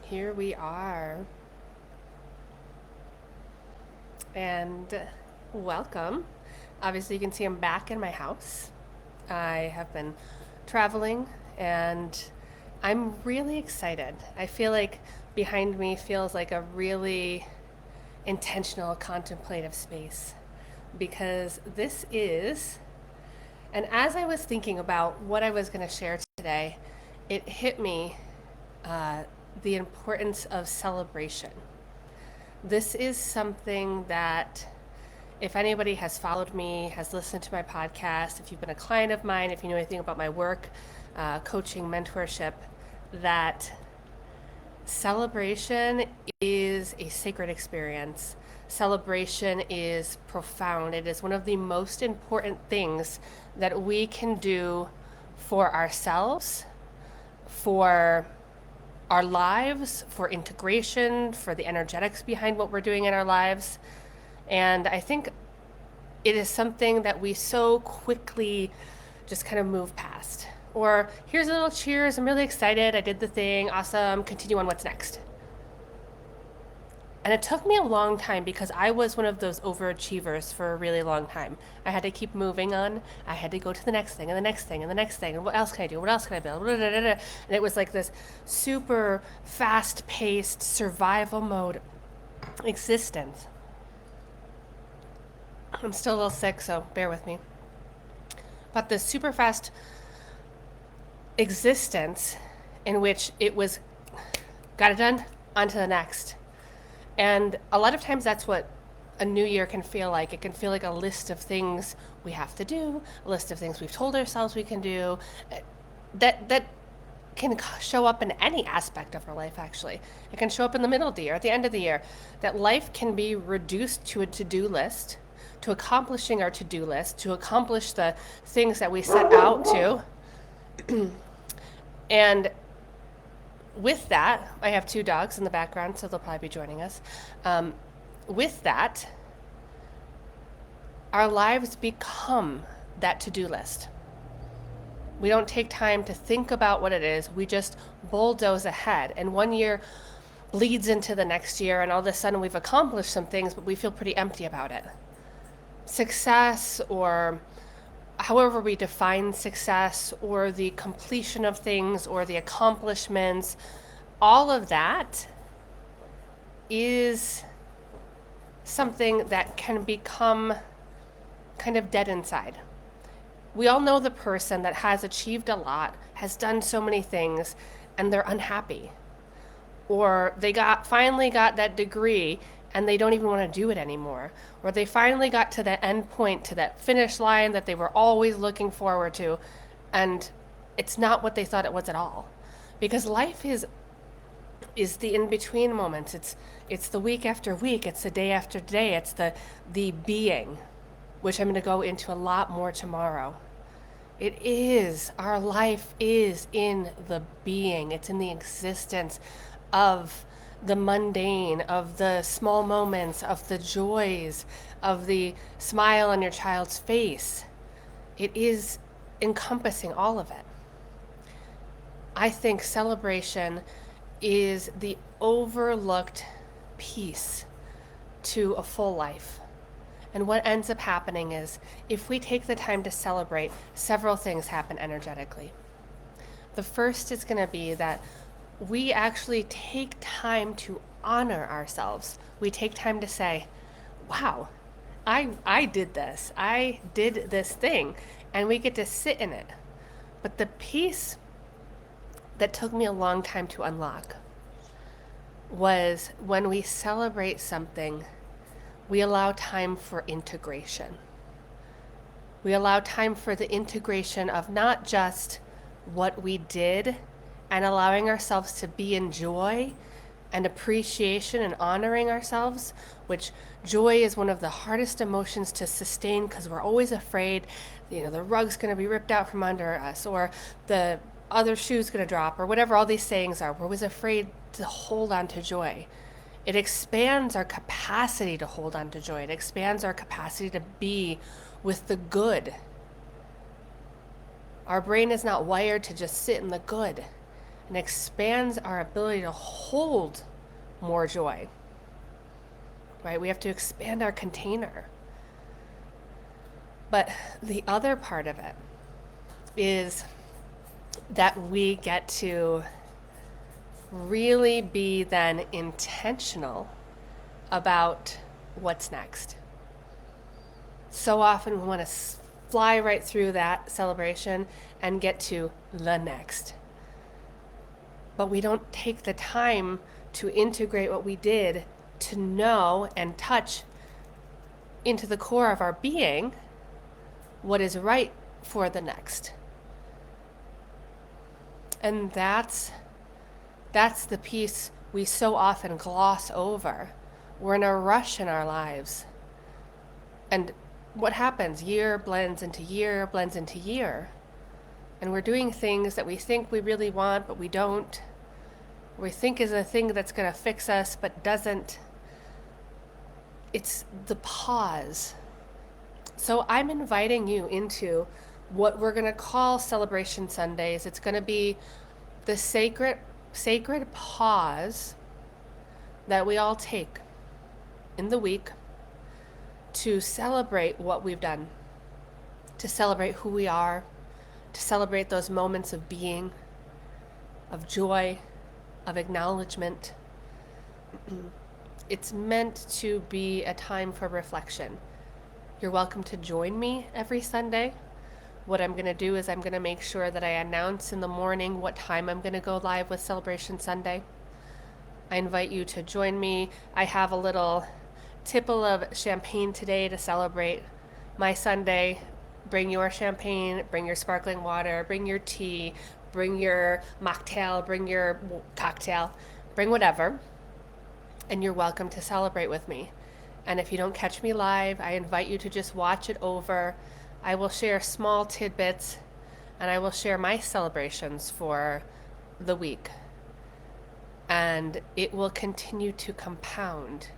Here we are. And welcome. Obviously, you can see I'm back in my house. I have been traveling and I'm really excited. I feel like behind me feels like a really intentional, contemplative space because this is, and as I was thinking about what I was going to share today, it hit me uh, the importance of celebration. This is something that, if anybody has followed me, has listened to my podcast, if you've been a client of mine, if you know anything about my work, coaching, mentorship, that celebration is a sacred experience. Celebration is profound. It is one of the most important things that we can do for ourselves, for our lives, for integration, for the energetics behind what we're doing in our lives. And I think it is something that we so quickly just kind of move past. Or here's a little cheers, I'm really excited, I did the thing, awesome, continue on what's next. And it took me a long time because I was one of those overachievers for a really long time. I had to keep moving on. I had to go to the next thing and the next thing and the next thing. And what else can I do? What else can I build? And it was like this super fast paced survival mode existence. I'm still a little sick, so bear with me. But this super fast existence in which it was got it done, on to the next. And a lot of times that's what a new year can feel like. It can feel like a list of things we have to do, a list of things we've told ourselves we can do. That can show up in any aspect of our life, actually. It can show up in the middle of the year, at the end of the year. That life can be reduced to a to-do list, to accomplishing our to-do list, to accomplish the things that we set out to. And with that, I have two dogs in the background, so they'll probably be joining us. With that, our lives become that to-do list. We don't take time to think about what it is. We just bulldoze ahead. And one year bleeds into the next year, and all of a sudden we've accomplished some things, but we feel pretty empty about it. Success, or however we define success, or the completion of things, or the accomplishments, all of that is something that can become kind of dead inside. We all know the person that has achieved a lot, has done so many things, and they're unhappy. Or they finally got that degree and they don't even want to do it anymore. Or they finally got to that end point, to that finish line that they were always looking forward to, and it's not what they thought it was at all. Because life is the in-between moments. It's the week after week, it's the day after day, it's the being, which I'm going to go into a lot more tomorrow. It is, our life is in the being, it's in the existence of the mundane, of the small moments, of the joys, of the smile on your child's face. It is encompassing all of it. I think celebration is the overlooked piece to a full life. And what ends up happening is, if we take the time to celebrate, several things happen energetically. The first is going to be that we actually take time to honor ourselves. We take time to say, wow, I did this. I did this thing. And we get to sit in it. But the piece that took me a long time to unlock was when we celebrate something, we allow time for integration. We allow time for the integration of not just what we did, and allowing ourselves to be in joy and appreciation and honoring ourselves, which joy is one of the hardest emotions to sustain because we're always afraid, the rug's going to be ripped out from under us, or the other shoe's going to drop, or whatever all these sayings are. We're always afraid to hold on to joy. It expands our capacity to hold on to joy. It expands our capacity to be with the good. Our brain is not wired to just sit in the good. and expands our ability to hold more joy, right? We have to expand our container. But the other part of it is that we get to really be then intentional about what's next. So often we want to fly right through that celebration and get to the next. But we don't take the time to integrate what we did to know and touch into the core of our being what is right for the next. And that's the piece we so often gloss over. We're in a rush in our lives. And what happens? Year blends into year, blends into year. And we're doing things that we think we really want, but we don't. We think is a thing that's going to fix us, but doesn't. It's the pause. So I'm inviting you into what we're going to call Celebration Sundays. It's going to be the sacred pause that we all take in the week to celebrate what we've done, to celebrate who we are, to celebrate those moments of being, of joy, of acknowledgement. It's meant to be a time for reflection. You're welcome to join me every Sunday. What I'm going to do is I'm going to make sure that I announce in the morning what time I'm going to go live with Celebration Sunday. I invite you to join me. I have a little tipple of champagne today to celebrate my Sunday. Bring your champagne, bring your sparkling water, bring your tea, bring your mocktail, bring your cocktail, bring whatever. And you're welcome to celebrate with me. And if you don't catch me live, I invite you to just watch it over. I will share small tidbits and I will share my celebrations for the week. And it will continue to compound.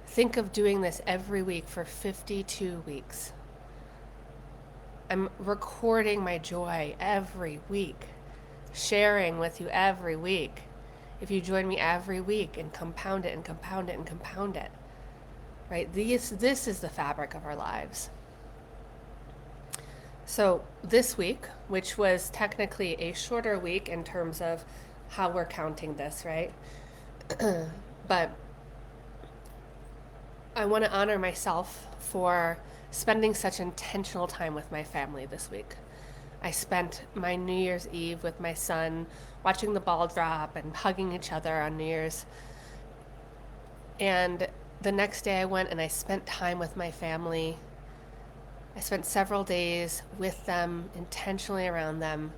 Think of doing this every week for 52 weeks. I'm recording my joy every week, sharing with you every week. If you join me every week and compound it and compound it and compound it, right? This is the fabric of our lives. So this week, which was technically a shorter week in terms of how we're counting this, right? But I want to honor myself for spending such intentional time with my family this week. I spent my New Year's Eve with my son, watching the ball drop and hugging each other on New Year's. And the next day I went and I spent time with my family. I spent several days with them, intentionally around them.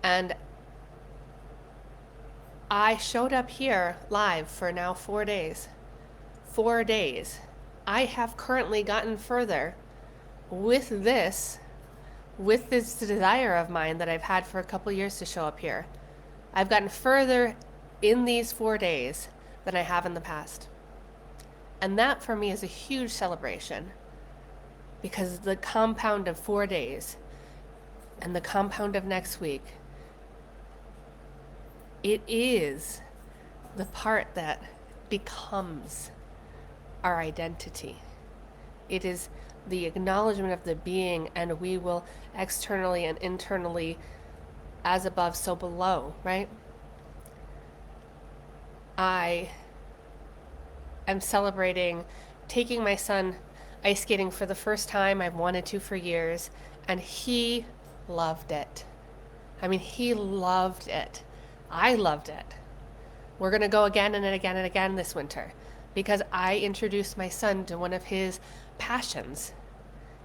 And I showed up here live for now 4 days. 4 days. I have currently gotten further with this desire of mine that I've had for a couple years to show up here. I've gotten further in these 4 days than I have in the past. And that for me is a huge celebration, because the compound of 4 days and the compound of next week, it is the part that becomes our identity. It is the acknowledgement of the being, and we will externally and internally, as above, so below, right? I am celebrating taking my son ice skating for the first time. I've wanted to for years, and he loved it. I mean, he loved it. I loved it. We're going to go again and again and again this winter, because I introduced my son to one of his passions.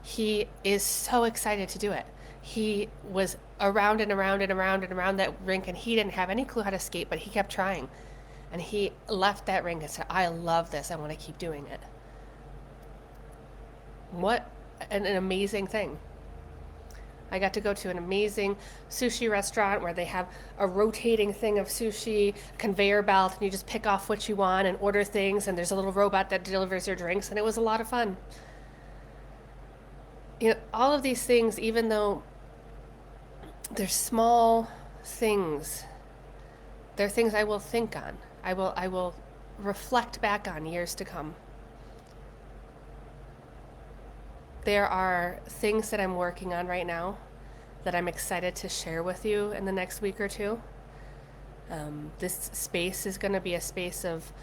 He is so excited to do it. He was around and around and around and around that rink, and he didn't have any clue how to skate, but he kept trying. And he left that rink and said, I love this. I want to keep doing it. What an amazing thing. I got to go to an amazing sushi restaurant where they have a rotating thing of sushi, conveyor belt, and you just pick off what you want and order things, and there's a little robot that delivers your drinks, and it was a lot of fun. You know, all of these things, even though they're small things, They're things I will think on. I will reflect back on years to come. There are things that I'm working on right now that I'm excited to share with you in the next week or two. This space is going to be a space of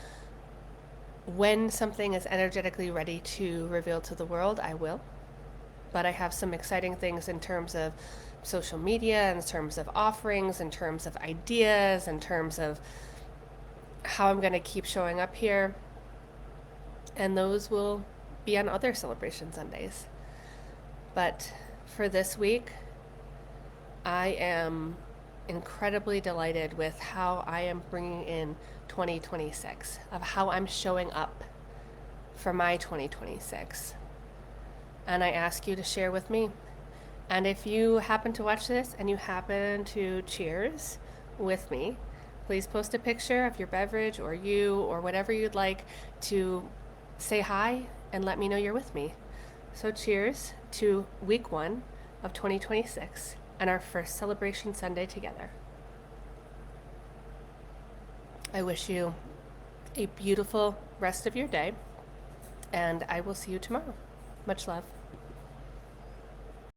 when something is energetically ready to reveal to the world, I will. But I have some exciting things in terms of social media, in terms of offerings, in terms of ideas, in terms of how I'm going to keep showing up here. And those will be on other celebration Sundays. But for this week, I am incredibly delighted with how I am bringing in 2026, of how I'm showing up for my 2026. And I ask you to share with me. And if you happen to watch this and you happen to cheers with me, please post a picture of your beverage or you or whatever you'd like to say hi and let me know you're with me. So cheers to week 1 of 2026 and our first celebration Sunday together. I wish you a beautiful rest of your day, and I will see you tomorrow. Much love.